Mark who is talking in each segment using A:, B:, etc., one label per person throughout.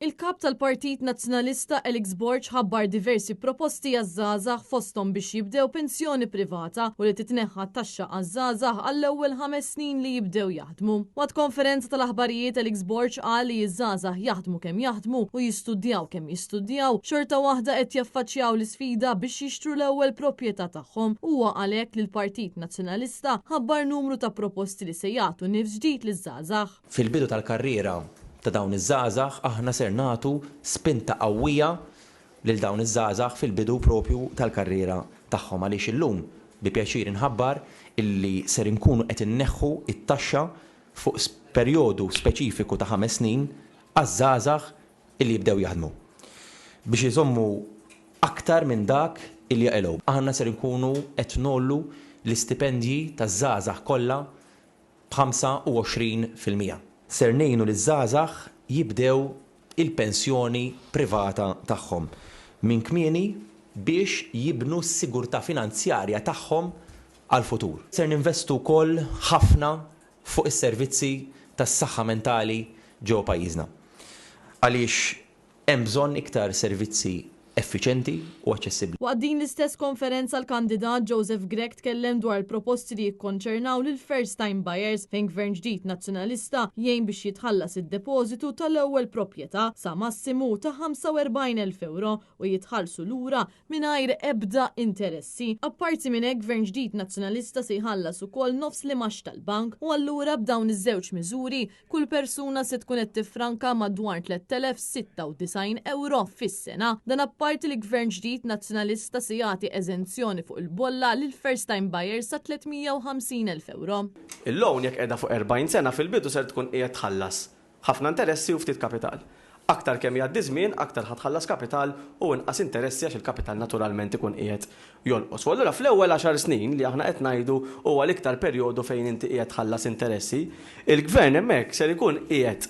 A: Il-kap tal-Partit Nazzjonalista Elix Borg ħabbar diversi proposti għaż-żgħażagħ fosthom biex jibdew pensjoni privata u li titneħħa taxxa għaż-żgħażagħ għall-ewwel 5 snin li jibdew jaħdmu. Waqt konferenza tal-aħbarijiet Elix Borg qal li ż-żgħażagħ jaħdmu kemm jaħdmu u jistudjaw kemm jistudjaw, xorta waħda qed jaffaċċjaw l-isfida biex jixtru l-ewwel proprjetà tagħhom. Huwa għalhekk li l-Partit Nazzjonalista ħabbar numru ta' proposti li se jagħtu nifs ġdid liż-żgħażagħ.
B: Fil-bidu tal-karriera ta' dawn iż-żgħażagħ aħna ser nagħtu spinta qawwija lil dawn iż-żgħażagħ fil-bidu propju tal-karriera tagħhom għaliex illum bi pjaċir inħabbar illi ser inkunu qed inneħħu it-taxxa fuq perjodu speċifiku ta' 5 snin għaż-żgħażagħ illi jibdew jaħdmu biex iżommu aktar minn dak illi jaqilgħu. Aħna ser inkunu qed nollu l-istipendji taż-żgħażagħ kollha b'25%. Ser ngħinu liż-żgħażagħ jibdew il-pensjoni privata tagħhom minn kmieni biex jibnu s-sigurtà finanzjarja tagħhom għall-futur. Ser ninvestu wkoll ħafna fuq is-servizzi tas-saħħa mentali ġew pajjiżna. Għaliex hemm bżonn iktar servizzi effiċenti u aċċessibbli.
A: Waqt din l-istess konferenza l-kandidat Joseph Grech tkellem dwar il-proposti li jikkonċernaw lil first time buyers fejn gvern ġdid nazzjonalista jgħin biex jitħallas id-depożitu tal-ewwel proprjetà sa massimu ta' 45,000 euro u jitħallsu lura mingħajr ebda interessi. Apparti minn hekk gvern ġdid nazzjonalista se jħallas ukoll nofs l-imax tal-bank u allura b'dawn iż-żewġ miżuri kull persuna se tkun qed tiffranka madwar 3,096 euro fis-sena. Dan parti li gvern ġdid nazzjonalista se jagħti eżenzjoni fuq il-bolla lil first time buyers sa 350,000 euro.
C: Il-loan jekk qiegħda fuq 40 sena fil-bidu ser tkun qiegħed tħallas ħafna interessi u ftit kapital. Aktar kemm jgħaddi żmien, aktar ħatħallas kapital u inqas interessi għax il-kapital naturalment ikun qiegħed jonqos. U allura fl-ewwel 10 snin li aħna qed ngħidu huwa l-iktar perjodu fejn inti qiegħed tħallas interessi, il-gvern hemmhekk ser ikun qiegħed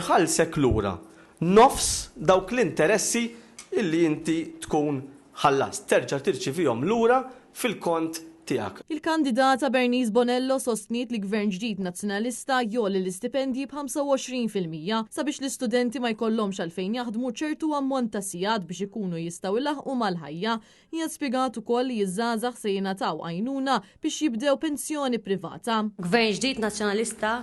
C: iħallsek lura nofs dawk l-interessi illi inti tkun ħallas terġa' tirċivihom lura fil-kont tiegħek.
A: Il-kandidata Bernice Bonello sostniet li gvern ġdid nazzjonalista jolli l-istipendji b'25% sabiex l-istudenti ma jkollhomx għalfejn jaħdmu ċertu ammont ta' sigħat biex ikunu jistgħu ilaħqu mal-ħajja. Hija spjegat ukoll li ż-żgħażagħ se jingħataw għajnuna biex jibdew pensjoni privata.
D: Gvern ġdid nazzjonalista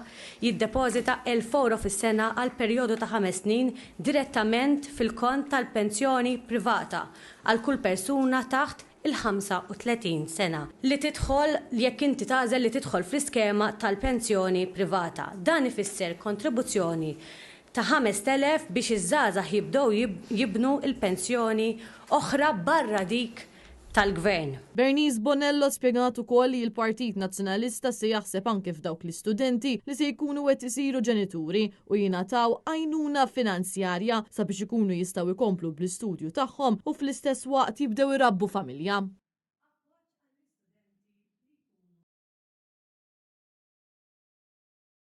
D: jiddepożita 1,000 euro fis-sena għal perjodu ta' 5 snin direttament fil-kont tal-pensjoni privata għal kull persuna taħt il-35 sena li tidħol jekk inti tażel li tidħol fl-iskema tal-pensjoni privata. Dan ifisser kontribuzzjoni ta' 5,000 biex iż-żgħażagħ jibdew jibnu il-pensjoni oħra barra dik tal-gvern.
A: Bernice Bonello spjegat ukoll li l-Partit Nazzjonalista se jaħseb anke f'dawk l-istudenti li se jkunu qed isiru ġenituri u jingħataw għajnuna finanzjarja sabiex ikunu jistgħu jkomplu bl-istudju tagħhom u fl-istess waqt jibdew irabbu familja.